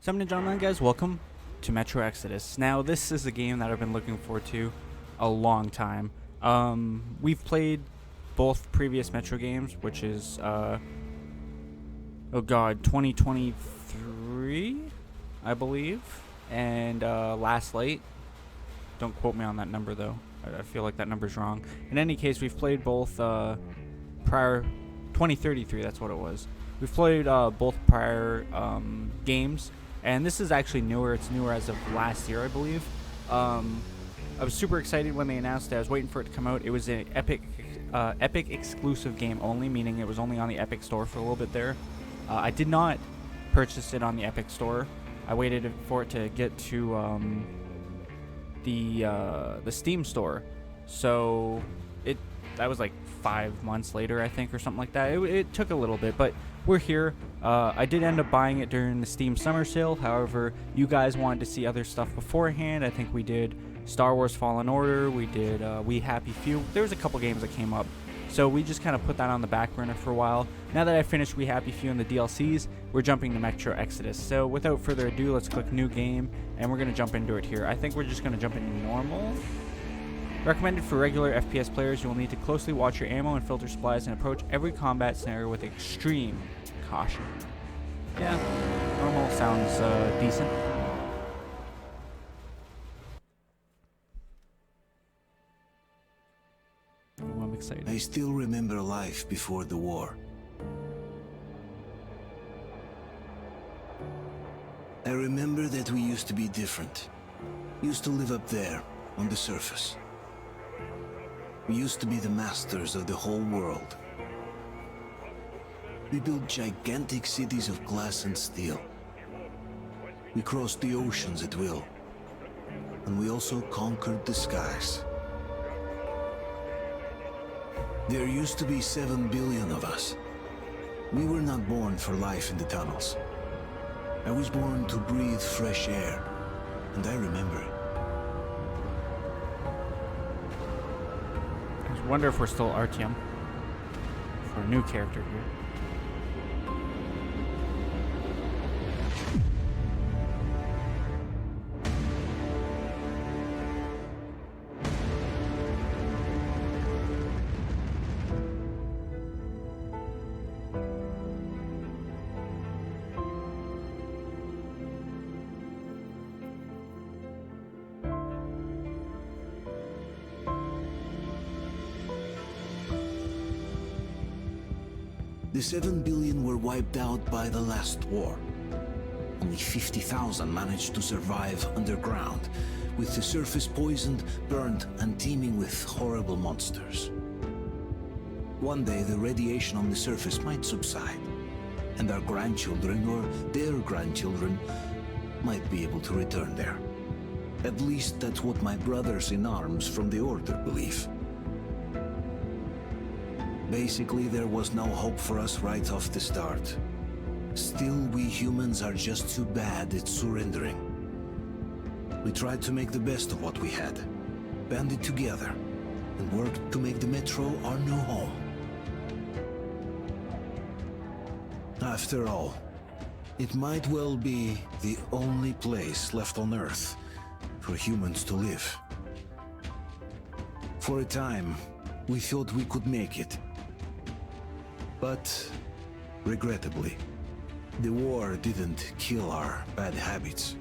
Gentlemen and gentlemen, guys, welcome to Metro Exodus. Now, this is a game that I've been looking forward to a long time. We've played both previous Metro games, which is, 2023, I believe, and Last Light. Don't quote me on that number, though. I feel like that number's wrong. In any case, we've played both prior 2033. That's what it was. We've played both prior games, and this is actually newer. It's newer as of last year, I believe. I was super excited when they announced it. I was waiting for it to come out. It was an Epic exclusive game only, meaning it was only on the Epic Store for a little bit there. I did not purchase it on the Epic Store. I waited for it to get to the Steam store. So that was like 5 months later, I think, or something like that. It took a little bit, but we're here. I did end up buying it during the Steam summer sale. However, you guys wanted to see other stuff beforehand. I think we did Star Wars Fallen Order. We did We Happy Few. There was a couple games that came up. So we just kind of put that on the back burner for a while. Now that I finished We Happy Few and the DLCs, we're jumping to Metro Exodus. So without further ado, let's click New Game, and we're going to jump into it here. I think we're just going to jump into Normal. Recommended for regular FPS players. You will need to closely watch your ammo and filter supplies and approach every combat scenario with extreme caution. Yeah, Normal sounds decent. Oh, I'm excited. I still remember life before the war. I remember that we used to be different. Used to live up there, on the surface. We used to be the masters of the whole world. We built gigantic cities of glass and steel. We crossed the oceans at will. And we also conquered the skies. There used to be 7 billion of us. We were not born for life in the tunnels. I was born to breathe fresh air, and I remember it. I wonder if we're still Artyom for a new character here. The 7 billion were wiped out by the last war. Only 50,000 managed to survive underground, with the surface poisoned, burned, and teeming with horrible monsters. One day the radiation on the surface might subside, and our grandchildren or their grandchildren might be able to return there. At least that's what my brothers in arms from the Order believe. Basically, there was no hope for us right off the start. Still, we humans are just too bad at surrendering. We tried to make the best of what we had, banded together, and worked to make the Metro our new home. After all, it might well be the only place left on Earth for humans to live. For a time, we thought we could make it. But, regrettably, the war didn't kill our bad habits.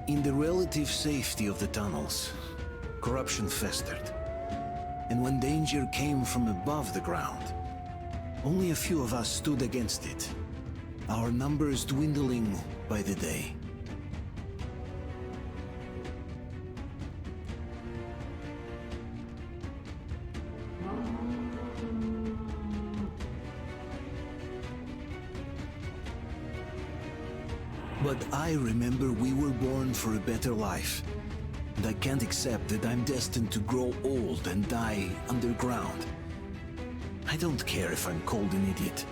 In the relative safety of the tunnels, corruption festered. And when danger came from above the ground, only a few of us stood against it, our numbers dwindling by the day. But I remember we were born for a better life, and I can't accept that I'm destined to grow old and die underground. I don't care if I'm called an idiot.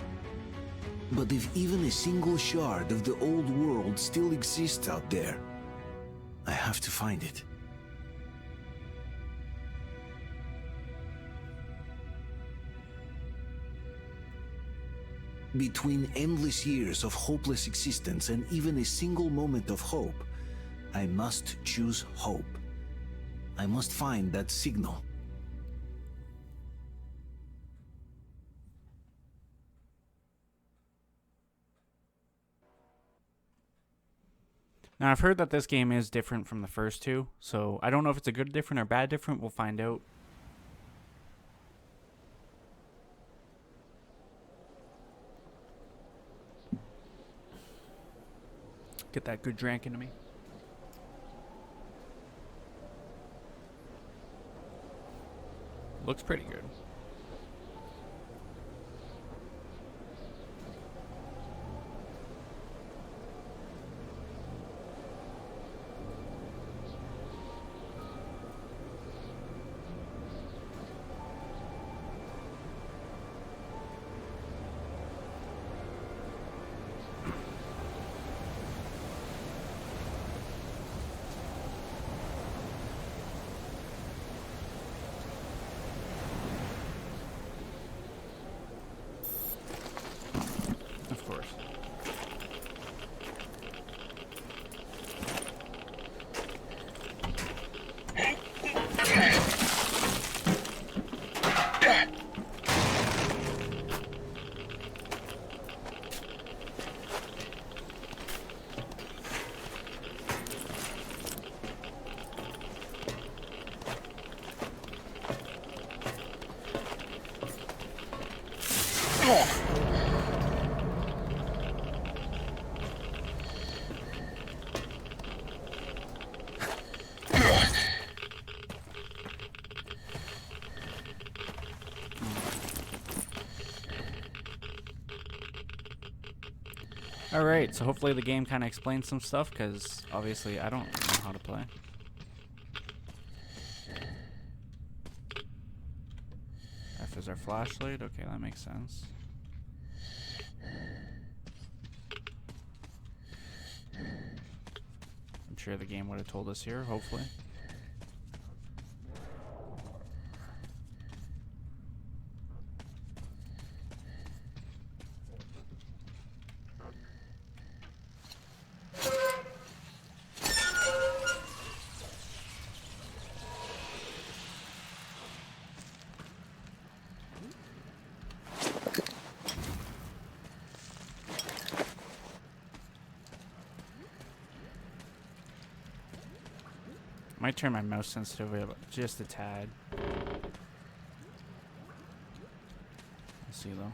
But if even a single shard of the old world still exists out there, I have to find it. Between endless years of hopeless existence and even a single moment of hope, I must choose hope. I must find that signal. Now, I've heard that this game is different from the first two, so I don't know if it's a good different or bad different. We'll find out. Get that good drink into me. Looks pretty good. Of course. Alright, so hopefully the game kind of explains some stuff, because obviously I don't know how to play. F is our flashlight. Okay, that makes sense. I'm sure the game would have told us here, hopefully. Might turn my mouse sensitivity up just a tad. We'll see though.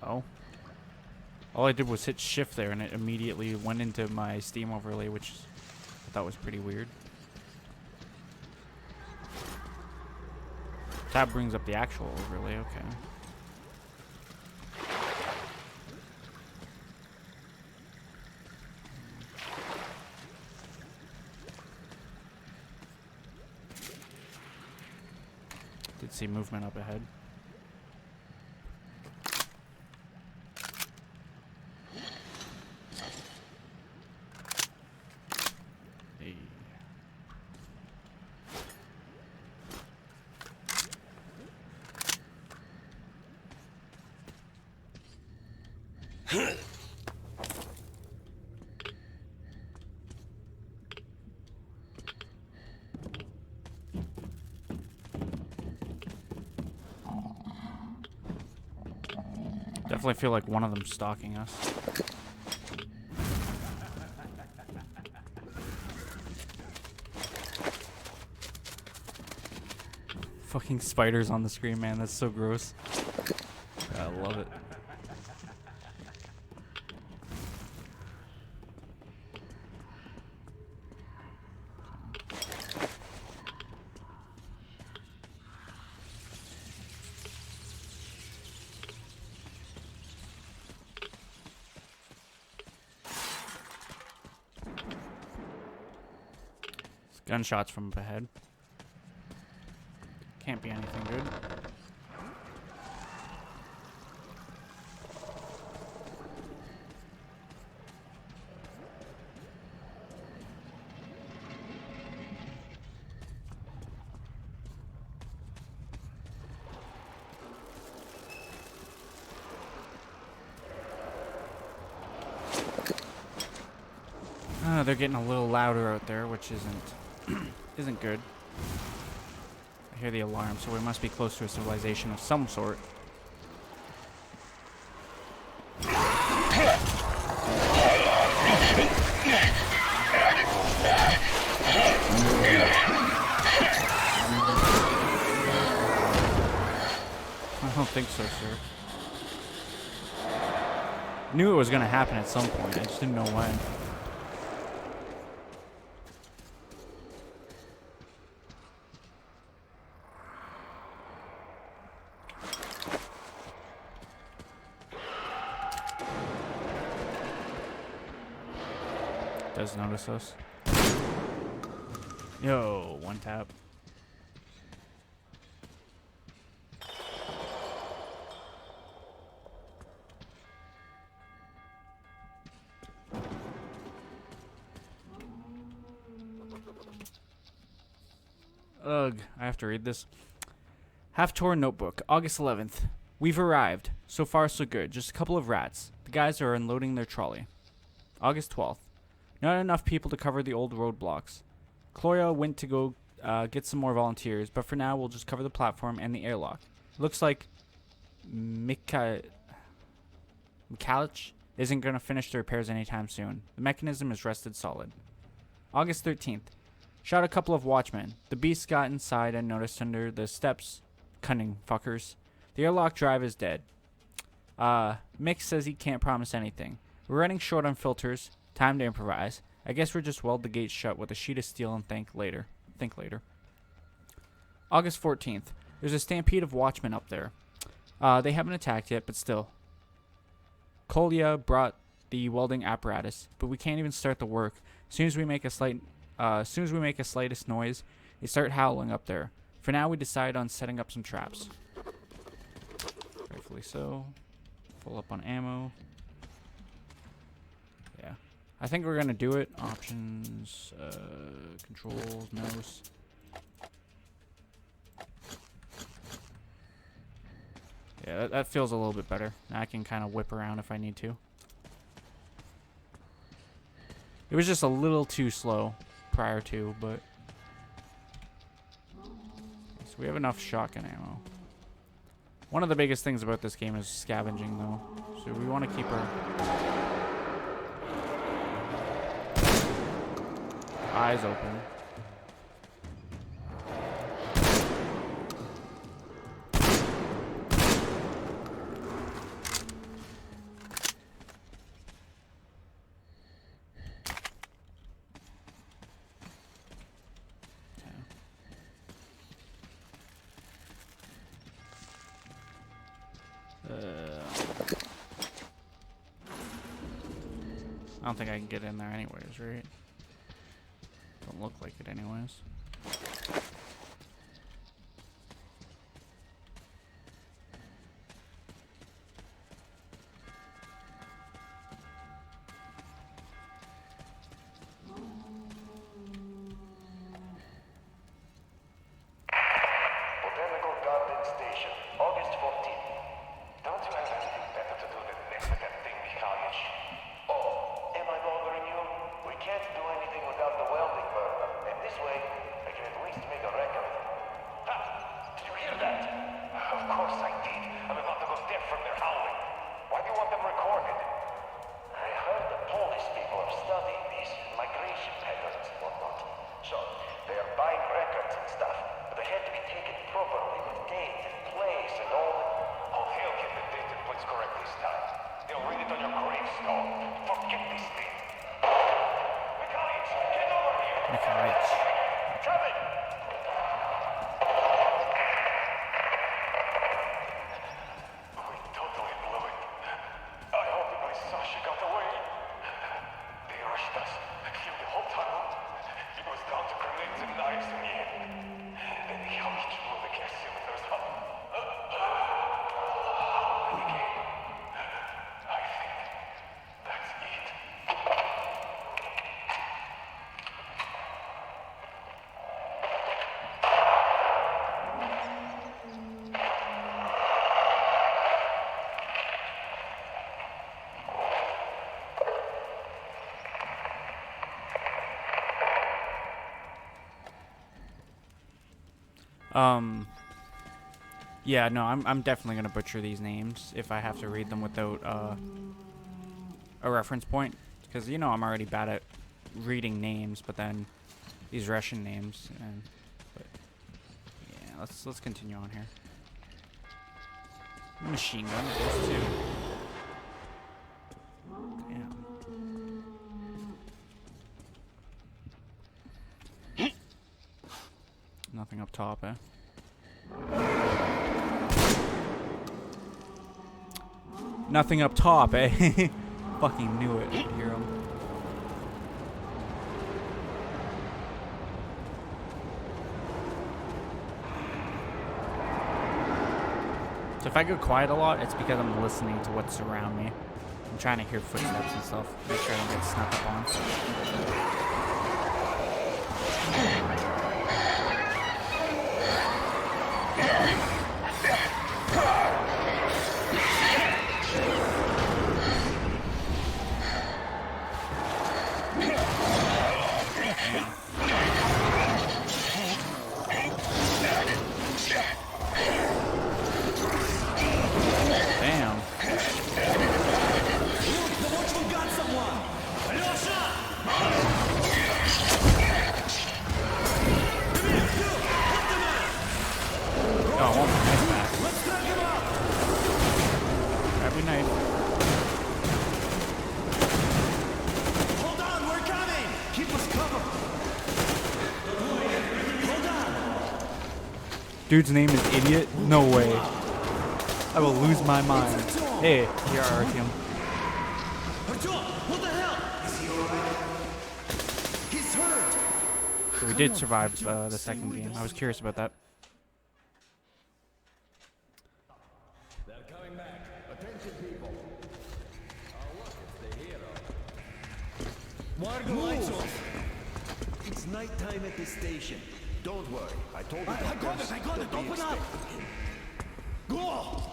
Oh. All I did was hit shift there and it immediately went into my Steam overlay, which I thought was pretty weird. Tab brings up the actual overlay, okay. Did see movement up ahead. Hey. Definitely feel like one of them's stalking us. Fucking spiders on the screen, man. That's so gross. I love it. Gunshots from up ahead. Can't be anything good. They're getting a little louder out there, which isn't good. I hear the alarm, so we must be close to a civilization of some sort. I don't think so, sir. Knew it was gonna happen at some point. I just didn't know when. Does notice us. Yo, one tap. Ugh, I have to read this. Half-torn notebook, August 11th. We've arrived. So far, so good. Just a couple of rats. The guys are unloading their trolley. August 12th. Not enough people to cover the old roadblocks. Cloria went to go get some more volunteers, but for now we'll just cover the platform and the airlock. Looks like Mikhalich isn't going to finish the repairs anytime soon. The mechanism is rested solid. August 13th. Shot a couple of watchmen. The beasts got inside and noticed under the steps. Cunning fuckers. The airlock drive is dead. Mick says he can't promise anything. We're running short on filters. Time to improvise. I guess we'll just weld the gate shut with a sheet of steel and think later. August 14th. There's a stampede of watchmen up there. They haven't attacked yet, but still. Kolya brought the welding apparatus, but we can't even start the work. As soon as we make a slightest noise, they start howling up there. For now, we decide on setting up some traps. Rightfully so. Full up on ammo. Yeah. I think we're gonna do it. Options, controls, mouse. Yeah, that feels a little bit better. Now I can kind of whip around if I need to. It was just a little too slow prior to, but... So we have enough shotgun ammo. One of the biggest things about this game is scavenging, though. So we want to keep our eyes open. I don't think I can get in there anyways, right? Don't look like it anyways. Botanical Garden Station, August 14th. Don't you have anything better to do than mess with that thing, Mikhalich? Oh, am I bothering you? We can't do anything without the welding burner, and this way, I can at least make a record. Ha! Did you hear that? Of course I did. I'm about to go deaf from their howling. Why do you want them recorded? I heard the Polish people are studying these migration patterns and whatnot. So, they are buying records and stuff, but they had to be taken properly with date and place and all. Oh, they'll get the date and place correct this time. They'll read it on your gravestone. Forget this thing. Mikhalich, get over here! Mikhalich. Kevin! We totally blew it. I hope at least Sasha got away. They rushed us through the whole tunnel. It was down to grenades and knives in the end. Then Mikhalich blew the gas cylinders up. And again, I think that's it. Yeah, no, I'm definitely gonna butcher these names if I have to read them without a reference point, because you know I'm already bad at reading names, but then these Russian names, and but yeah, let's continue on here. Machine gun, those two. Damn. Nothing up top, eh? Nothing up top, eh? Fucking knew it. I could hear him. So if I go quiet a lot, it's because I'm listening to what's around me. I'm trying to hear footsteps and stuff. Make sure I don't get snuck up on. Damn. Oh, one more knife back. Grab your knife. Hold on, we're coming! Keep us covered! Hold on! Dude's name is Idiot? No way. I will lose my mind. Hey, here are Artyom. Artyom, what the hell? Is he alright? He's hurt! So we did survive the second game. I was curious about that. They're coming back. Attention, people. Oh, look, it's the hero. Margo, lights off! It's nighttime at the station. Don't worry. I told you. I got it! Open up! Go!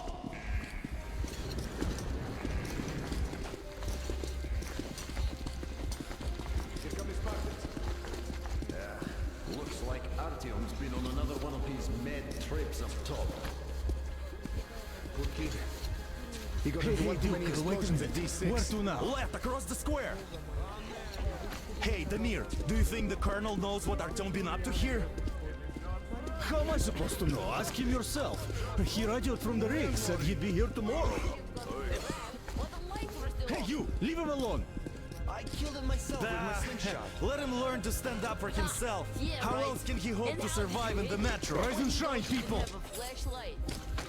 Here come his partners. Yeah. Looks like Artyom's been on another one of his mad trips up top. Poor kid. He got into one too many explosions at D6. Where to now? Left, across the square! Hey, Damir, do you think the Colonel knows what Artyom been up to here? How am I supposed to know? Ask him yourself. He radioed from the rig, said he'd be here tomorrow. Hey, you! Leave him alone! I killed him myself with my slingshot. Let him learn to stand up for himself. Yeah, How right. else can he hope And to how survive did in you the metro? Rise and shine, people! Have a flashlight.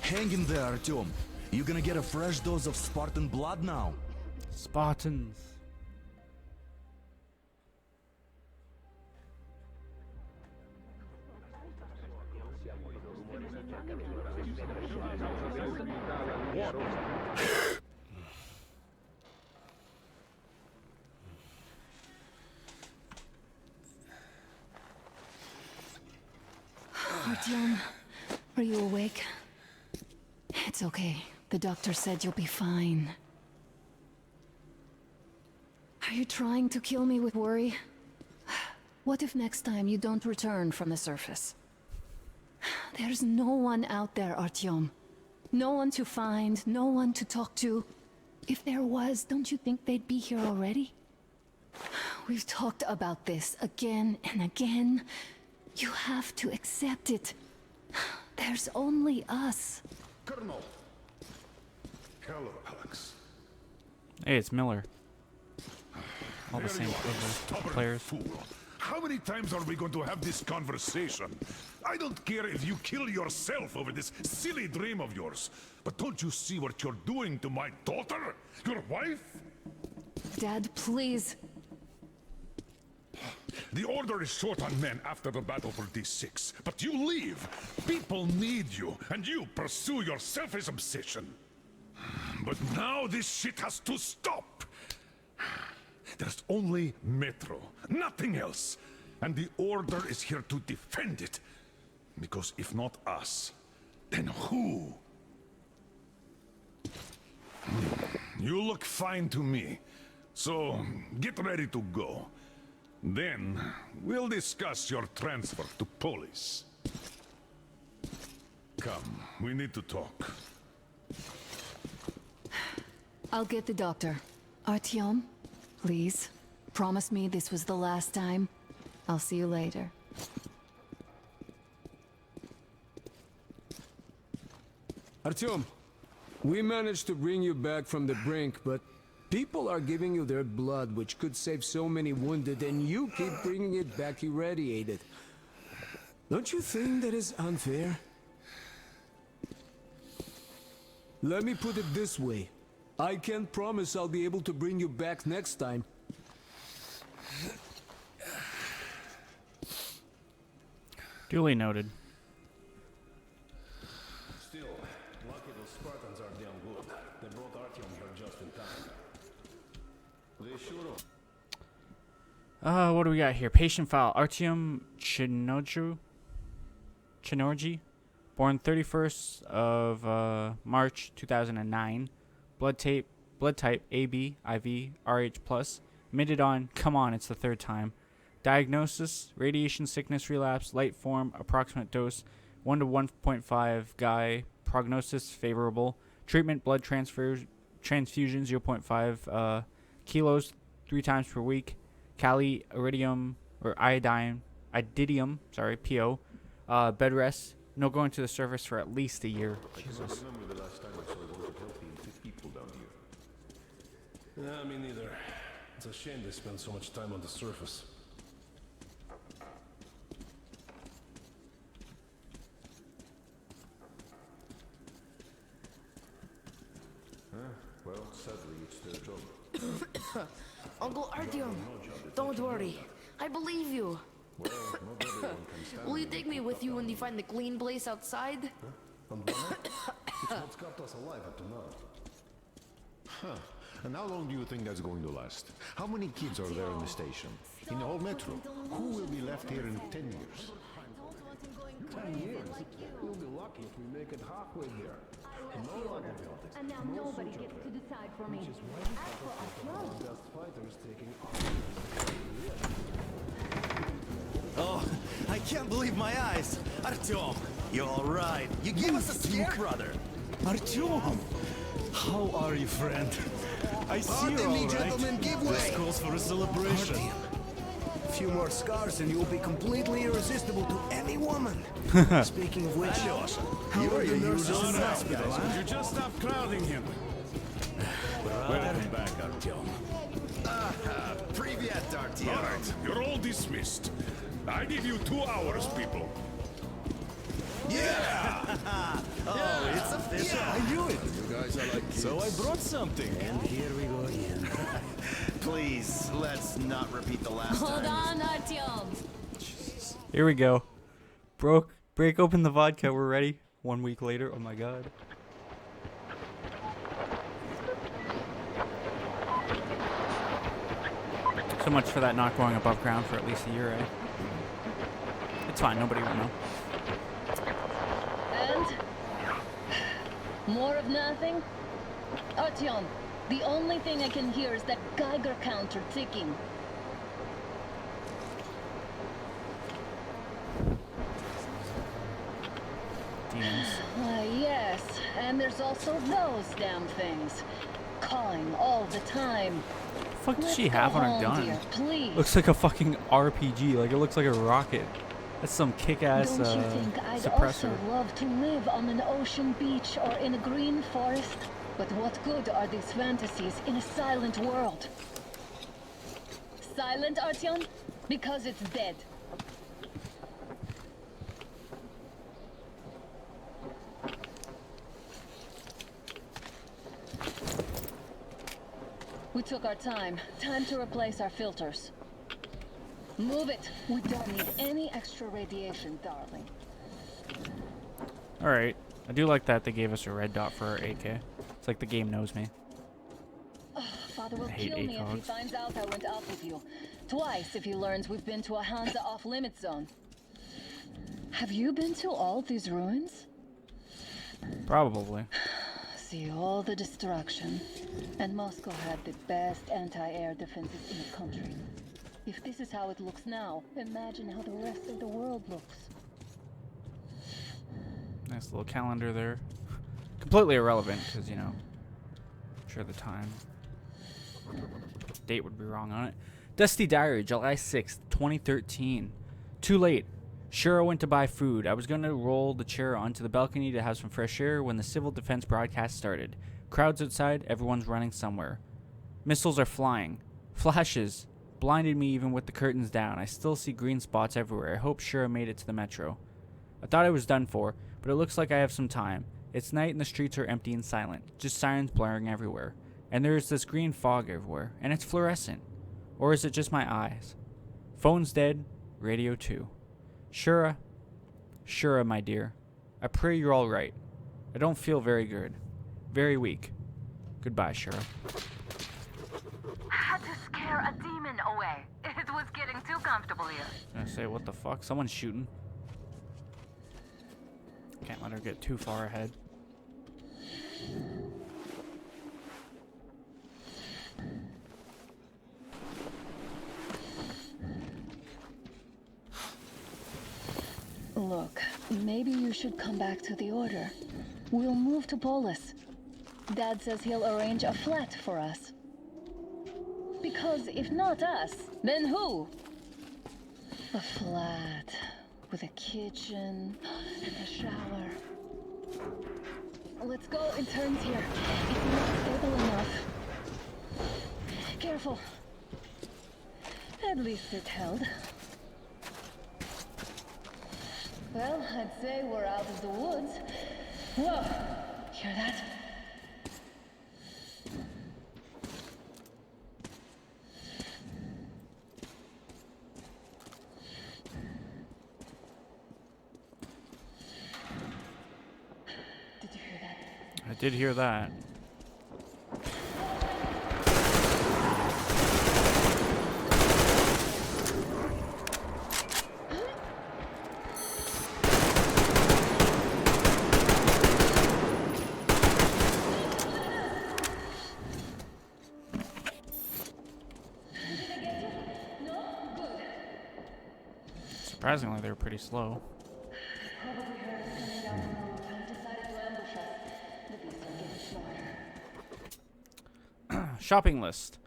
Hang in there, Artyom. You gonna get a fresh dose of Spartan blood now. Spartans. Artyom, are you awake? It's okay. The doctor said you'll be fine. Are you trying to kill me with worry? What if next time you don't return from the surface? There's no one out there, Artyom. No one to find, no one to talk to. If there was, don't you think they'd be here already? We've talked about this again and again. You have to accept it. There's only us. Colonel. Hello, Alex. Hey, it's Miller. All the There same you are, stubborn players. Fool. How many times are we going to have this conversation? I don't care if you kill yourself over this silly dream of yours, but don't you see what you're doing to my daughter? Your wife? Dad, please. The Order is short on men after the battle for D6, but you leave. People need you, and you pursue your selfish obsession. But now this shit has to stop. There's only Metro, nothing else. And the Order is here to defend it. Because if not us, then who? You look fine to me. So, get ready to go. Then, we'll discuss your transfer to Polis. Come, we need to talk. I'll get the doctor. Artyom, please, promise me this was the last time. I'll see you later. Artyom, we managed to bring you back from the brink, but people are giving you their blood, which could save so many wounded, and you keep bringing it back irradiated. Don't you think that is unfair? Let me put it this way. I can't promise I'll be able to bring you back next time. Duly noted. Still, lucky those Spartans are damn good. They brought Artyom here just in time. They sure What do we got here? Patient file. Artyom Chinorgy, born 31st of March 2009. Blood type AB, IV, RH+. Admitted on, come on, it's the third time. Diagnosis, radiation sickness relapse, light form, approximate dose, 1 to 1.5 guy. Prognosis, favorable. Treatment, blood transfusion, 0.5 kilos, 3 times per week. Kali, iridium, or iodidium, PO. Bed rest, no going to the surface for at least a year. Jesus. remember the last time I saw a bunch of healthy and fit people down here. Nah, me neither. It's a shame they spend so much time on the surface. Well, sadly, it's their job. Uncle Artyom, don't worry. I believe you. Well, not everyone can stand Will you it. take me with you when you find the clean place outside? On one hand, it's what's kept us alive up to now. Huh. And how long do you think that's going to last? How many kids are there in the station? In the whole metro? Who will be left here in 10 years? 10 years? We'll be lucky if we make it halfway there. And now nobody gets to decide for me. Best fighters taking Oh, I can't believe my eyes. Artyom, you're all right. You gave us a scare, brother. Artyom, how are you, friend? I see you're all right. Gentlemen, give way. This calls for a celebration. A few more scars and you'll be completely irresistible to any woman. Speaking of which, how are the nurses in the hospital, huh? Would you just stop crowding him? Welcome back, Artyom. Privyet, Artyom. All right, you're all dismissed. I give you 2 hours, people. Oh, it's official. I knew it. You guys are like kids. So I brought something. And here we go again. Please, let's not repeat the last Hold time. on, Artyom. Here we go. Break open the vodka. We're ready. 1 week later. Oh my god. So much for that not going above ground for at least a year, eh? It's fine. Nobody will know. And? More of nothing? Artyom, the only thing I can hear is that Geiger counter ticking. Demons. Yes, and there's also those damn things. Calling all the time. What the fuck does she Let's have go on her home, gun? dear, please. Looks like a fucking RPG. Like it looks like a rocket. That's some kick-ass Don't you think I'd suppressor. also love to live on an ocean beach or in a green forest? But what good are these fantasies in a silent world? Silent, Artyom? Because it's dead. We took our time. Time to replace our filters. Move it. We don't need any extra radiation, darling. Alright. I do like that they gave us a red dot for our AK. It's like the game knows me. Father will I hate kill me if he ACOGs. finds out I went out with you. Twice if he learns we've been to a Hansa off-limit zone. Have you been to all these ruins? Probably. See all the destruction. And Moscow had the best anti-air defenses in the country. If this is how it looks now, imagine how the rest of the world looks. Nice little calendar there. Completely irrelevant, because, you know, I'm sure the time. Date would be wrong on it. Dusty Diary, July 6th, 2013. Too late. Shura went to buy food. I was going to roll the chair onto the balcony to have some fresh air when the civil defense broadcast started. Crowds outside, everyone's running somewhere. Missiles are flying. Flashes blinded me even with the curtains down. I still see green spots everywhere. I hope Shura made it to the metro. I thought I was done for, but it looks like I have some time. It's night and the streets are empty and silent, just sirens blaring everywhere. And there is this green fog everywhere, and it's fluorescent. Or is it just my eyes? Phone's dead, radio too. Shura, my dear, I pray you're all right. I don't feel very good. Very weak. Goodbye, Shura. Had to scare a demon away. It was getting too comfortable here. I was gonna say, what the fuck? Someone's shooting. Can't let her get too far ahead. Look, maybe you should come back to the Order. We'll move to Polis. Dad says he'll arrange a flat for us. Because if not us, then who? A flat with a kitchen and a shower. Let's go in turns here. It's not stable enough. Careful. At least it held. Well, I'd say we're out of the woods. Whoa! Hear that? Did you hear that? I did hear that. Surprisingly, they were pretty slow. Shopping list.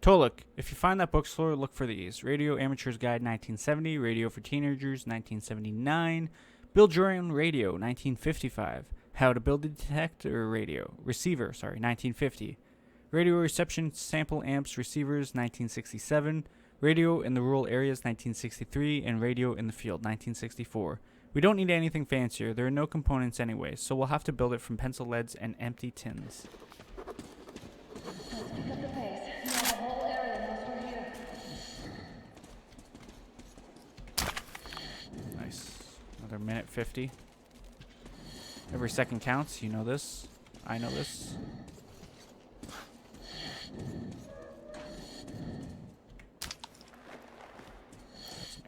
Toluk, if you find that bookstore, look for these. Radio Amateur's Guide 1970, Radio for Teenagers 1979, Build Your Own Radio 1955, How to Build a Detector Radio, Receiver, 1950, Radio Reception Sample Amps Receivers 1967, Radio in the Rural Areas 1963, and Radio in the Field 1964. We don't need anything fancier, there are no components anyway, so we'll have to build it from pencil leads and empty tins. Let's pick up the pace. Now the whole area knows we're here. Nice. Another minute 50. Every second counts, you know this. I know this.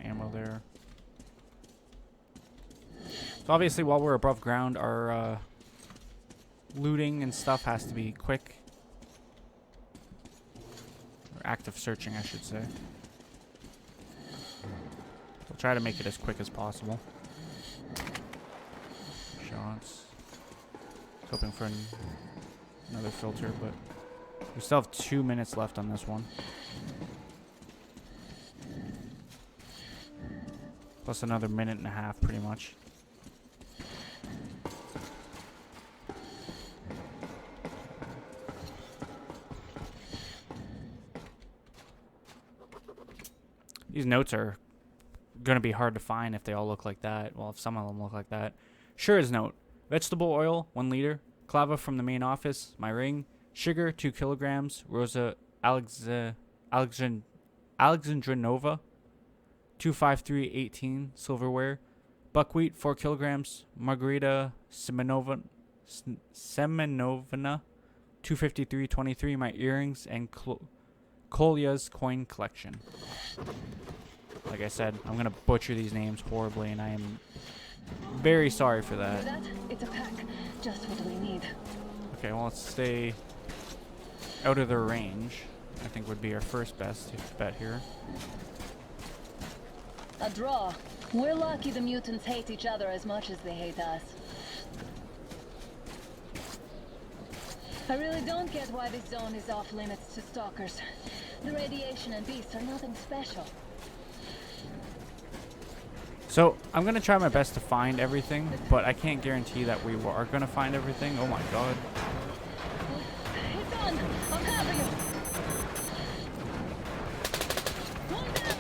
Ammo there. So obviously while we're above ground, our looting and stuff has to be quick. Or active searching, I should say. We'll try to make it as quick as possible. Shots. Hoping for another filter, but we still have 2 minutes left on this one. Plus another minute and a half, pretty much. These notes are going to be hard to find if they all look like that. Well, if some of them look like that. Shura's note. Vegetable oil, 1 liter. Clava from the main office, my ring. Sugar, 2 kilograms. Rosa Alexandrinova, 25318 silverware. Buckwheat, 4 kilograms. Margarita Semenovna, 25323. My earrings and Kolya's coin collection. Like I said, I'm gonna butcher these names horribly, and I am very sorry for that. It's a pack, just what we need. Okay, well, let's stay out of their range. I think would be our first best bet here. A draw. We're lucky the mutants hate each other as much as they hate us. I really don't get why this zone is off limits to stalkers. The radiation and beasts are nothing special. So I'm gonna try my best to find everything, but I can't guarantee that we are gonna find everything. Oh my god. It's on! I'll cover you! One down!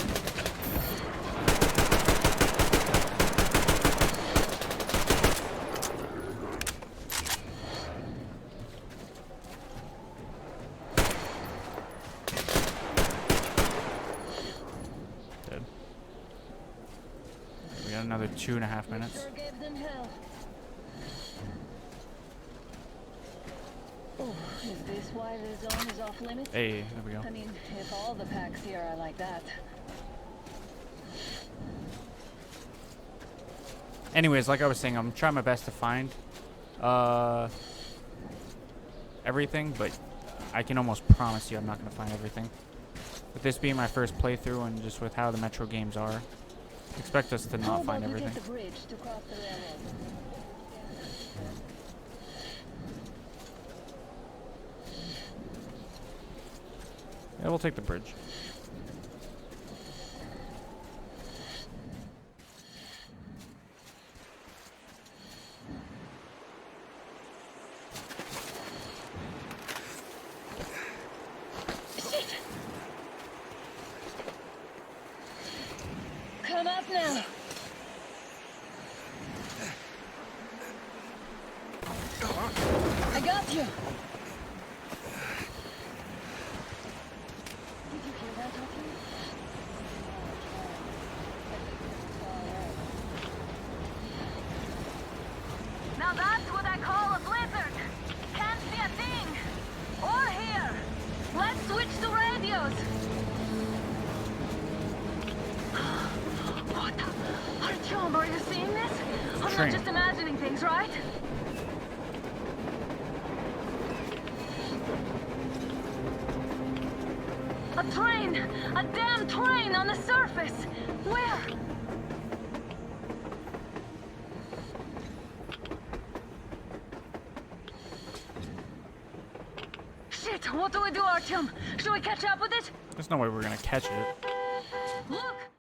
Dead. We got another 2.5 minutes. Sure gave them hell. Oh, is this why the zone is off limits? Hey, there we go. I mean, if all the packs here are like that. Anyways, like I was saying, I'm trying my best to find everything, but I can almost promise you I'm not going to find everything. With this being my first playthrough and just with how the Metro games are, expect us to How not about find we everything. take the bridge to cross the railroad? Yeah, we'll take the bridge. Shit! Come up now! I got you! Did you hear that, Artyom? Now that's what I call a blizzard. Can't see a thing. Or hear. Let's switch to radios. What the? Artyom, are you seeing this? I'm Train. not just imagining things, right? A train! A damn train on the surface! Where? Shit! What do we do, Artyom? Should we catch up with it? There's no way we're going to catch it. Look!